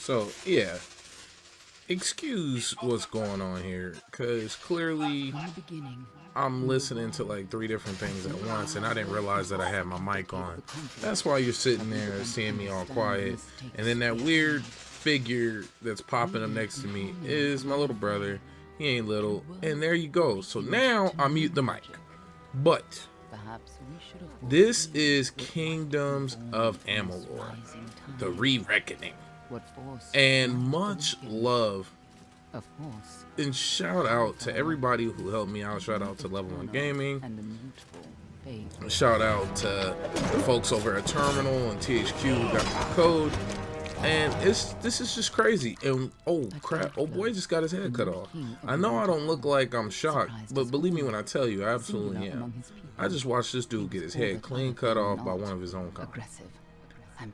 So, yeah, excuse what's going on here, because clearly I'm listening to like 3 different things at once, and I didn't realize that I had my mic on. That's why you're sitting there seeing me all quiet, and then that weird figure that's popping up next to me is my little brother. He ain't little, and there you go. So now I mute the mic. But this is Kingdoms of Amalur, the Re-Reckoning. And much love and shout out to everybody who helped me out. Shout out to LV1 Gaming. Shout out to the folks over at Terminal and THQ who got my code. And this is just crazy. And oh crap, oh boy just got his head cut off. I know I don't look like I'm shocked, but believe me when I tell you, I absolutely am. I just watched this dude get his head clean cut off by one of his own kind.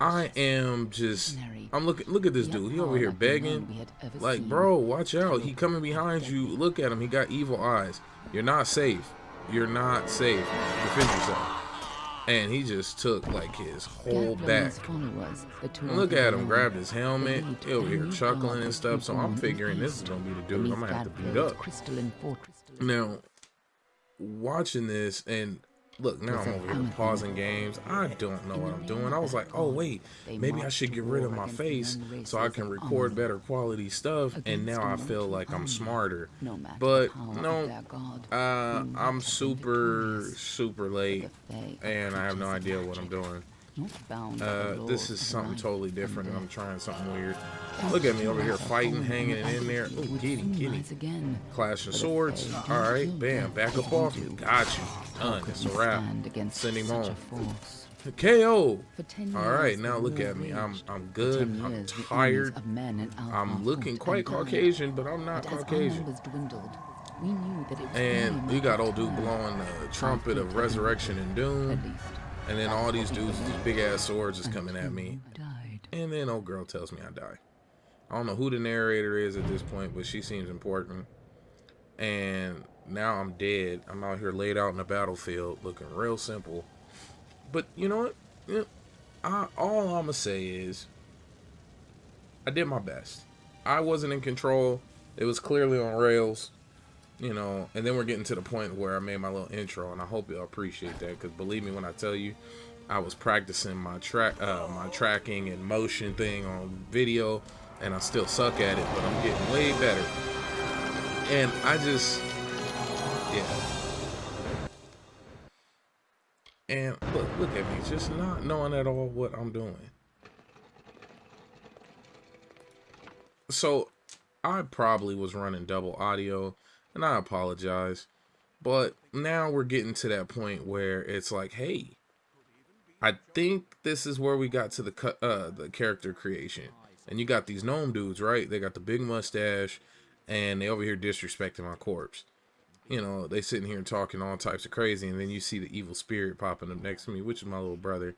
I am just, look at this dude. He over here begging. Like, bro, watch out. He coming behind you. Look at him. He got evil eyes. You're not safe. You're not safe. Defend yourself. And he just took like his whole back. And look at him, grabbed his helmet. He over here chuckling and stuff. So I'm figuring this is gonna be the dude I'm gonna have to beat up. Now, watching this and look, now I'm over here pausing games. I don't know what I'm doing. I was like, oh wait, maybe I should get rid of my face so I can record better quality stuff. And now I feel like I'm smarter. But no, I'm super late and I have no idea what I'm doing. This is something totally different and I'm trying something weird. Look at me over here fighting, hanging in there. Oh, giddy. Clash of swords. Alright, bam, back up off me. Got you. Done. It's a wrap. Send him home. KO. Alright, now look at me. I'm good. I'm tired. I'm looking quite Caucasian, but I'm not Caucasian. And you got old dude blowing the trumpet of resurrection and doom. And then all these dudes with these big ass swords is coming at me. And then old girl tells me I die. I don't know who the narrator is at this point, but she seems important. And now I'm dead. I'm out here laid out in the battlefield looking real simple. But you know what? All I'm going to say is I did my best. I wasn't in control. It was clearly on rails. You know, and then we're getting to the point where I made my little intro, and I hope y'all appreciate that, because believe me when I tell you, I was practicing my tracking and motion thing on video, and I still suck at it, but I'm getting way better. And I just, yeah. And look at me, just not knowing at all what I'm doing. So I probably was running double audio. And I apologize, but now we're getting to that point where it's like, hey, I think this is where we got to the character creation. And you got these gnome dudes, right? They got the big mustache, and they over here disrespecting my corpse. You know, they sitting here talking all types of crazy, and then you see the evil spirit popping up next to me, which is my little brother.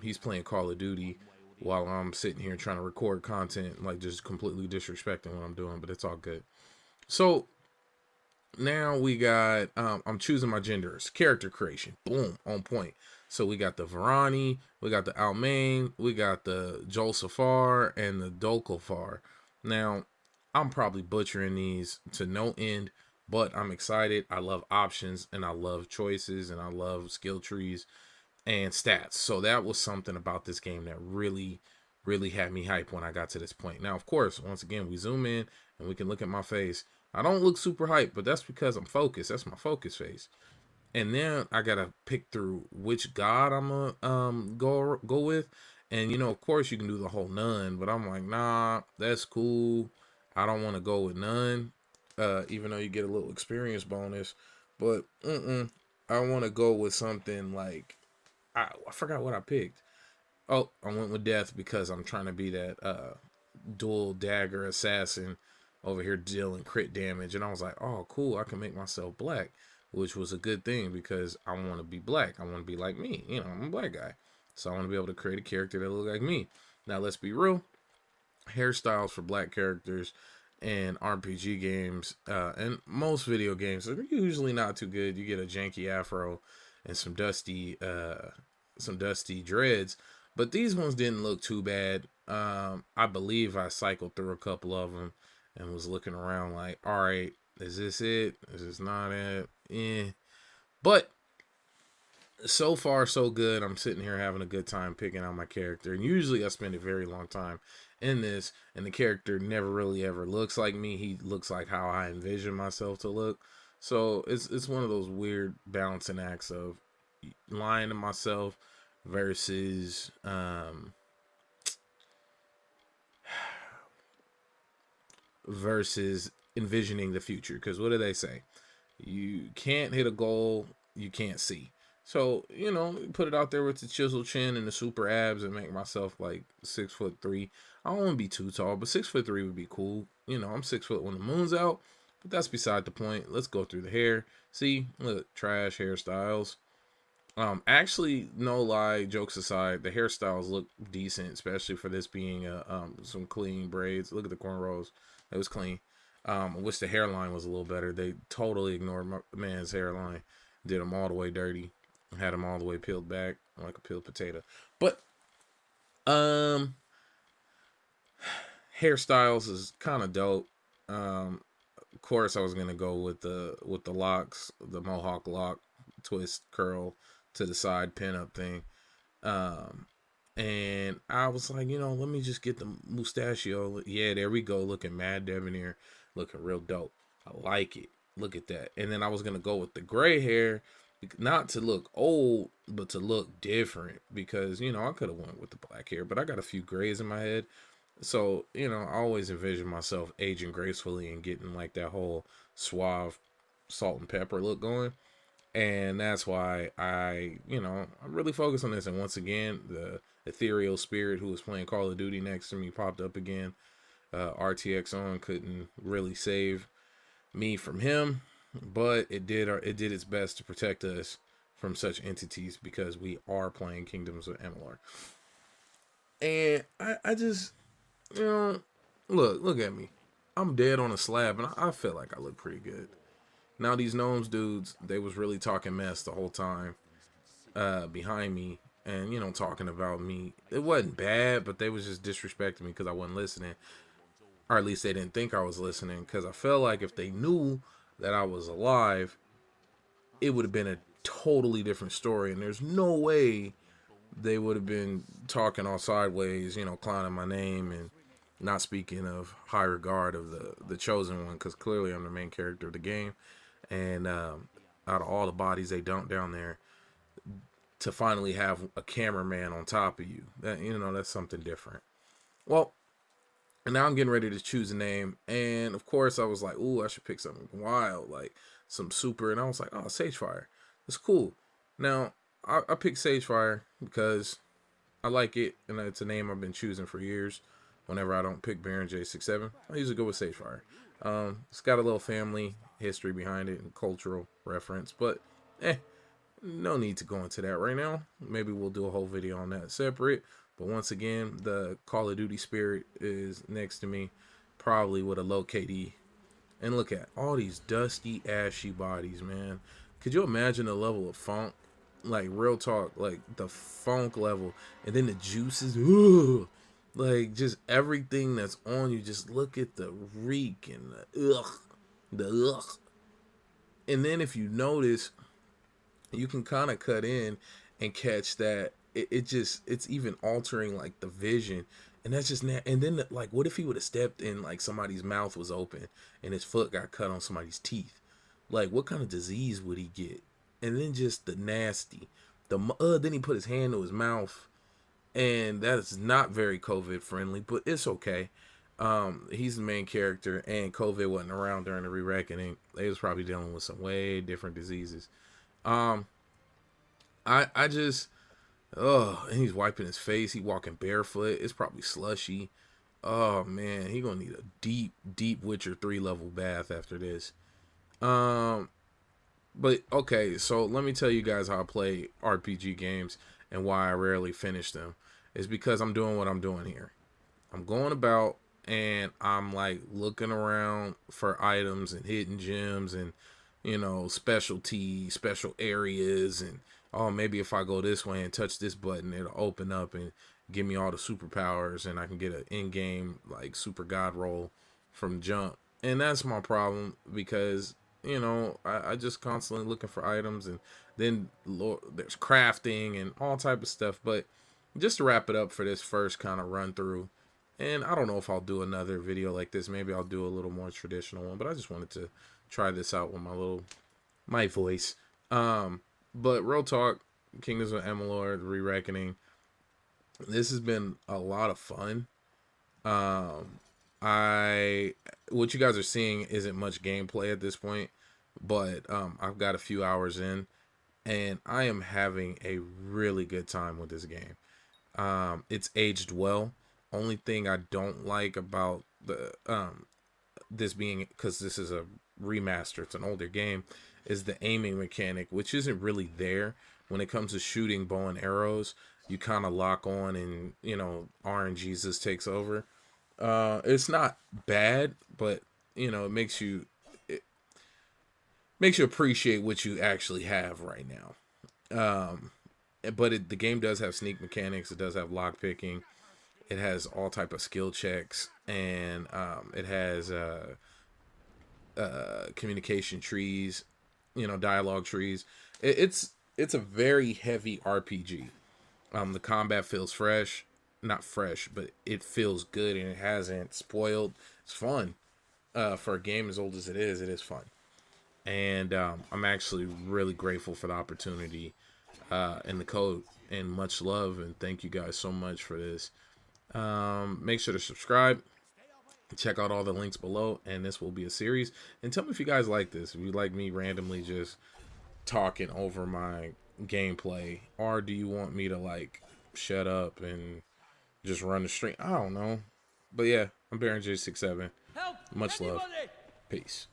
He's playing Call of Duty while I'm sitting here trying to record content, like just completely disrespecting what I'm doing, but it's all good. So now we got, I'm choosing my genders, character creation, boom, on point. So we got the Varani, we got the Almain, we got the Jolsafar, and the Dolkofar. Now, I'm probably butchering these to no end, but I'm excited. I love options, and I love choices, and I love skill trees and stats. So that was something about this game that really had me hyped when I got to this point. Now, of course, once again, we zoom in, and we can look at my face. I don't look super hyped, but that's because I'm focused. That's my focus face. And then I gotta pick through which god I'm gonna go with. And you know, of course, you can do the whole none, but I'm like, nah, that's cool. I don't want to go with none, even though you get a little experience bonus. But I want to go with something like I forgot what I picked. Oh, I went with death because I'm trying to be that dual dagger assassin over here dealing crit damage, and I was like, oh cool, I can make myself black, which was a good thing because I want to be black. I want to be like me, you know, I'm a black guy, so I want to be able to create a character that look like me. Now let's be real, hairstyles for black characters and RPG games and most video games are usually not too good. You get a janky afro and some dusty dreads, But these ones didn't look too bad. I believe I cycled through a couple of them and was looking around like, all right, is this it? Is this not it? Yeah. But so far, so good. I'm sitting here having a good time picking out my character. And usually I spend a very long time in this, and the character never really ever looks like me. He looks like how I envision myself to look. So it's one of those weird balancing acts of lying to myself versus versus envisioning the future. Because what do they say? You can't hit a goal you can't see. So, put it out there with the chisel chin and the super abs and make myself like 6'3". I don't want to be too tall, but 6'3" would be cool. I'm 6 foot when the moon's out, but that's beside the point. Let's go through the hair. See, look, trash hairstyles. Actually, no lie, jokes aside, the hairstyles look decent, especially for this being some clean braids. Look at the cornrows; it was clean. I wish the hairline was a little better. They totally ignored my man's hairline, did him all the way dirty, had him all the way peeled back like a peeled potato. But hairstyles is kind of dope. Of course, I was gonna go with the locks, the mohawk lock, twist, curl to the side, pin up thing. And I was like, let me just get the mustachio. Yeah, there we go, looking mad debonair, looking real dope. I like it. Look at that. And then I was gonna go with the gray hair, not to look old, but to look different, because I could have went with the black hair, but I got a few grays in my head. So, I always envision myself aging gracefully and getting like that whole suave salt and pepper look going. And that's why I'm really focused on this. And once again, the ethereal spirit who was playing Call of Duty next to me popped up again. RTX on couldn't really save me from him, but it did its best to protect us from such entities, because we are playing Kingdoms of Amalur. And I just, look at me. I'm dead on a slab, and I feel like I look pretty good. Now these gnomes dudes, they was really talking mess the whole time behind me, and talking about me. It wasn't bad, but they was just disrespecting me because I wasn't listening, or at least they didn't think I was listening. Because I felt like if they knew that I was alive, it would have been a totally different story. And there's no way they would have been talking all sideways, clowning my name and not speaking of high regard of the chosen one, because clearly I'm the main character of the game. And out of all the bodies they dumped down there, to finally have a cameraman on top of you, that's something different. Well, and now I'm getting ready to choose a name, and of course I was like, ooh, I should pick something wild, like some super. And I was like, oh, Sagefire, it's cool. Now I picked Sagefire because I like it, and it's a name I've been choosing for years. Whenever I don't pick Baron J67, I usually go with Sagefire. It's got a little family history behind it and cultural reference, but no need to go into that right now. Maybe we'll do a whole video on that separate. But once again, the Call of Duty spirit is next to me, probably with a low KD. And look at all these dusty, ashy bodies, man. Could you imagine the level of funk? Like, real talk, like the funk level. And then the juices, ugh. Like, just everything that's on you. Just look at the reek and the ugh. The ugh. And then if you notice, you can kind of cut in and catch that it's even altering like the vision. And that's just and then like, what if he would have stepped in like somebody's mouth was open and his foot got cut on somebody's teeth? Like, what kind of disease would he get? And then just the nasty, then he put his hand to his mouth, and that's not very COVID friendly, but it's okay. He's the main character, and COVID wasn't around during the Rereckoning. They was probably dealing with some way different diseases. I just, and he's wiping his face. He walking barefoot. It's probably slushy. Oh man, he gonna need a deep Witcher 3 level bath after this. But okay, so let me tell you guys how I play RPG games and why I rarely finish them. It's because I'm doing what I'm doing here. I'm going about and I'm like looking around for items and hidden gems and special areas and oh, maybe if I go this way and touch this button, it'll open up and give me all the superpowers, and I can get an in-game like super god roll from jump. And that's my problem, because I just constantly looking for items, and then there's crafting and all type of stuff. But just to wrap it up for this first kind of run through, and I don't know if I'll do another video like this. Maybe I'll do a little more traditional one, but I just wanted to try this out with my voice. But real talk, Kingdoms of Amalur Re-Reckoning. This has been a lot of fun. I what you guys are seeing isn't much gameplay at this point, but I've got a few hours in, and I am having a really good time with this game. It's aged well. Only thing I don't like about the this being, because this is a remaster, it's an older game, is the aiming mechanic, which isn't really there when it comes to shooting bow and arrows. You kind of lock on, and RNGesus takes over. It's not bad, but it makes you appreciate what you actually have right now. But the game does have sneak mechanics. It does have lock picking. It has all type of skill checks, and it has communication trees, dialogue trees. It's a very heavy RPG. The combat feels fresh, not fresh, but it feels good, and it hasn't spoiled. It's fun. For a game as old as it is fun. And I'm actually really grateful for the opportunity and the code, and much love, and thank you guys so much for this. Make sure to subscribe, check out all the links below, and this will be a series. And tell me if you guys like this, if you like me randomly just talking over my gameplay, or do you want me to like shut up and just run the stream? I don't know. But yeah, I'm Baron J67. Much love. Peace.